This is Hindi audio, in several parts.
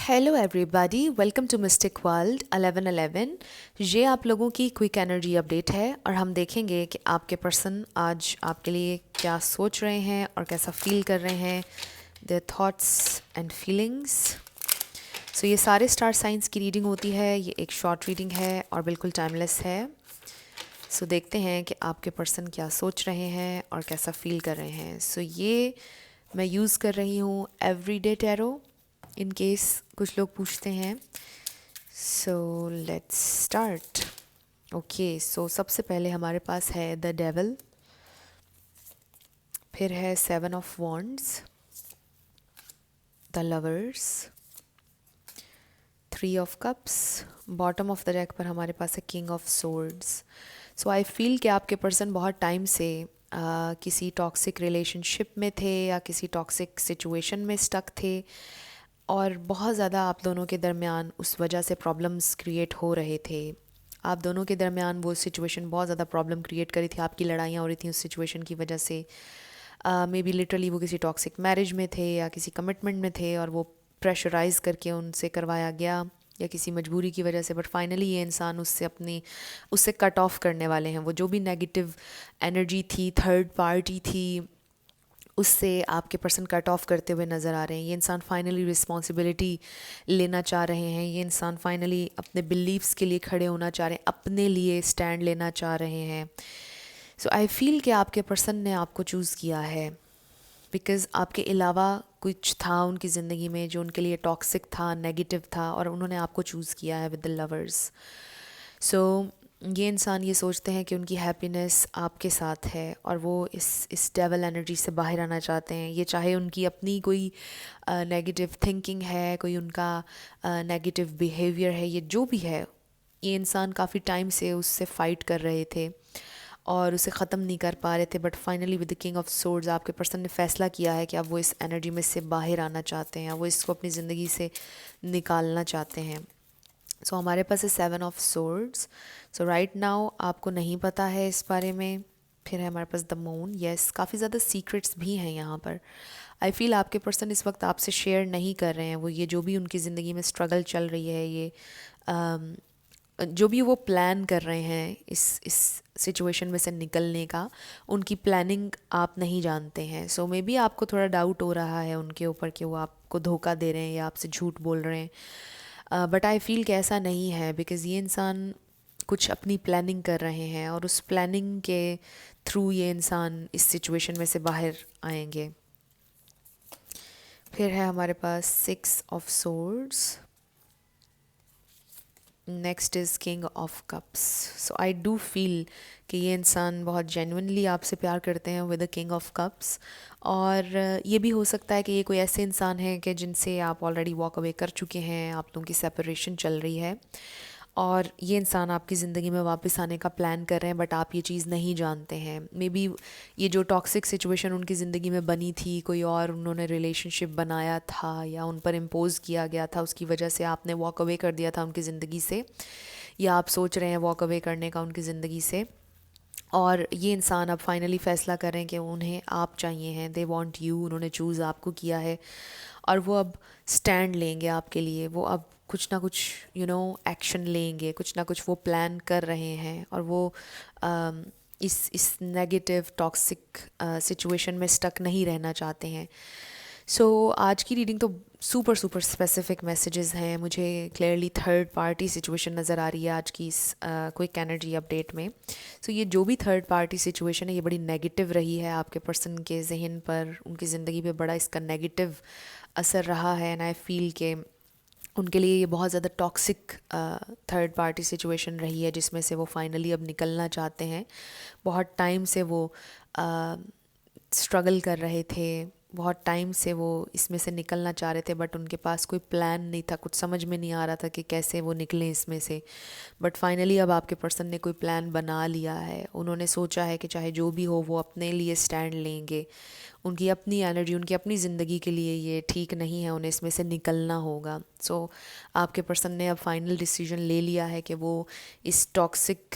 Hello everybody, welcome to Mystic World 1111। ये आप लोगों की क्विक एनर्जी अपडेट है और हम देखेंगे कि आपके पर्सन आज आपके लिए क्या सोच रहे हैं और कैसा फील कर रहे हैं, देयर थॉट्स एंड फीलिंग्स। सो ये सारे स्टार साइंस की रीडिंग होती है। ये एक शॉर्ट रीडिंग है और बिल्कुल टाइमलेस है। सो देखते हैं कि आपके पर्सन क्या सोच रहे हैं और कैसा फील कर रहे हैं। सो ये मैं यूज़ कर रही हूँ एवरीडे टैरो, इन केस कुछ लोग पूछते हैं। So let's start. ओके, सो सबसे पहले हमारे पास है द डेविल, फिर है 7 of wands, the lovers, 3 of cups, bottom of the deck पर हमारे पास है king of swords. So I feel कि आपके पर्सन बहुत टाइम से किसी टॉक्सिक रिलेशनशिप में थे या किसी टॉक्सिक सिचुएशन में स्टक थे और बहुत ज़्यादा आप दोनों के दरमियान उस वजह से प्रॉब्लम्स क्रिएट हो रहे थे। आप दोनों के दरमियान वो सिचुएशन बहुत ज़्यादा प्रॉब्लम क्रिएट करी थी, आपकी लड़ाइयाँ हो रही थी उस सिचुएशन की वजह से। मे बी लिटरली वो किसी टॉक्सिक मैरिज में थे या किसी कमिटमेंट में थे और वो प्रेशराइज करके उनसे करवाया गया या किसी मजबूरी की वजह से। बट फाइनली ये इंसान उससे कट ऑफ करने वाले हैं। वो जो भी नेगेटिव एनर्जी थी, थर्ड पार्टी थी, उससे आपके पर्सन कट ऑफ करते हुए नज़र आ रहे हैं। ये इंसान फाइनली रिस्पॉन्सिबिलिटी लेना चाह रहे हैं। ये इंसान फाइनली अपने बिलीव्स के लिए खड़े होना चाह रहे हैं, अपने लिए स्टैंड लेना चाह रहे हैं। सो आई फील कि आपके पर्सन ने आपको चूज़ किया है बिकॉज़ आपके अलावा कुछ था उनकी ज़िंदगी में जो उनके लिए टॉक्सिक था, नेगेटिव था, और उन्होंने आपको चूज़ किया है विद द लवर्स। सो ये इंसान ये सोचते हैं कि उनकी हैप्पीनेस आपके साथ है और वो इस डेवल एनर्जी से बाहर आना चाहते हैं। ये चाहे उनकी अपनी कोई नेगेटिव थिंकिंग है, कोई उनका नेगेटिव बिहेवियर है, ये जो भी है, ये इंसान काफ़ी टाइम से उससे फ़ाइट कर रहे थे और उसे ख़त्म नहीं कर पा रहे थे। But finally with the king of swords आपके पर्सन ने फ़ैसला किया है कि अब वो इस एनर्जी में से बाहर आना चाहते हैं, वो इसको अपनी ज़िंदगी से निकालना चाहते हैं। सो हमारे पास है 7 of swords. So right now आपको नहीं पता है इस बारे में। फिर है हमारे पास द मून। येस, काफ़ी ज़्यादा सीक्रेट्स भी हैं यहाँ पर। आई फील आपके पर्सन इस वक्त आपसे शेयर नहीं कर रहे हैं। वो ये जो भी उनकी ज़िंदगी में स्ट्रगल चल रही है, ये जो भी वो प्लान कर रहे हैं इस सिचुएशन में से निकलने का, उनकी प्लानिंग आप नहीं जानते हैं। सो मे बी आपको थोड़ा डाउट हो रहा है उनके ऊपर कि वो आपको धोखा दे रहे हैं या आपसे झूठ बोल रहे हैं। बट आई फील कि ऐसा नहीं है बिकॉज़ ये इंसान कुछ अपनी प्लानिंग कर रहे हैं और उस प्लानिंग के थ्रू ये इंसान इस सिचुएशन में से बाहर आएंगे। फिर है हमारे पास 6 of swords, next is king of cups. So I do feel कि ये इंसान बहुत जेन्युइनली आपसे प्यार करते हैं with the king of cups. और ये भी हो सकता है कि ये कोई ऐसे इंसान है कि जिनसे आप ऑलरेडी वॉक अवे कर चुके हैं, आप लोगों की सेपरेशन चल रही है और ये इंसान आपकी ज़िंदगी में वापस आने का प्लान कर रहे हैं, बट आप ये चीज़ नहीं जानते हैं। मे बी ये जो टॉक्सिक सिचुएशन उनकी ज़िंदगी में बनी थी, कोई और उन्होंने रिलेशनशिप बनाया था या उन पर इम्पोज किया गया था, उसकी वजह से आपने वॉक अवे कर दिया था उनकी ज़िंदगी से, या आप सोच रहे हैं वॉक अवे करने का उनकी ज़िंदगी से। और ये इंसान अब फाइनली फ़ैसला करें कि उन्हें आप चाहिए हैं, दे वांट यू, उन्होंने चूज़ आपको किया है और वो अब स्टैंड लेंगे आपके लिए। वो अब कुछ ना कुछ एक्शन लेंगे, कुछ ना कुछ वो प्लान कर रहे हैं और वो इस नेगेटिव टॉक्सिक सिचुएशन में स्टक नहीं रहना चाहते हैं। सो आज की रीडिंग तो सुपर सुपर स्पेसिफिक मैसेजेस हैं। मुझे क्लियरली थर्ड पार्टी सिचुएशन नज़र आ रही है आज की इस क्विक एनर्जी अपडेट में। सो ये जो भी थर्ड पार्टी सिचुएशन है, ये बड़ी नेगेटिव रही है आपके पर्सन के जहन पर, उनकी ज़िंदगी पे बड़ा इसका नेगेटिव असर रहा है। एंड आई फील के उनके लिए ये बहुत ज़्यादा टॉक्सिक थर्ड पार्टी सिचुएशन रही है जिसमें से वो फाइनली अब निकलना चाहते हैं। बहुत टाइम से वो स्ट्रगल कर रहे थे, बहुत टाइम से वो इसमें से निकलना चाह रहे थे, बट उनके पास कोई प्लान नहीं था, कुछ समझ में नहीं आ रहा था कि कैसे वो निकलें इसमें से। बट फाइनली अब आपके पर्सन ने कोई प्लान बना लिया है। उन्होंने सोचा है कि चाहे जो भी हो वो अपने लिए स्टैंड लेंगे। उनकी अपनी एनर्जी, उनकी अपनी ज़िंदगी के लिए ये ठीक नहीं है, उन्हें इसमें से निकलना होगा। सो आपके पर्सन ने अब फाइनल डिसीजन ले लिया है कि वो इस टॉक्सिक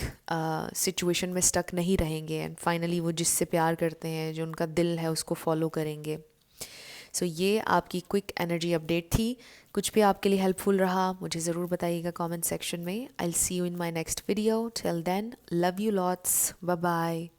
सिचुएशन में स्टक नहीं रहेंगे एंड फाइनली वो जिससे प्यार करते हैं, जो उनका दिल है, उसको फॉलो करेंगे। सो ये आपकी क्विक एनर्जी अपडेट थी। कुछ भी आपके लिए हेल्पफुल रहा मुझे ज़रूर बताइएगा कमेंट सेक्शन में। I will see you in my next video. Till then, love you lots, bye bye.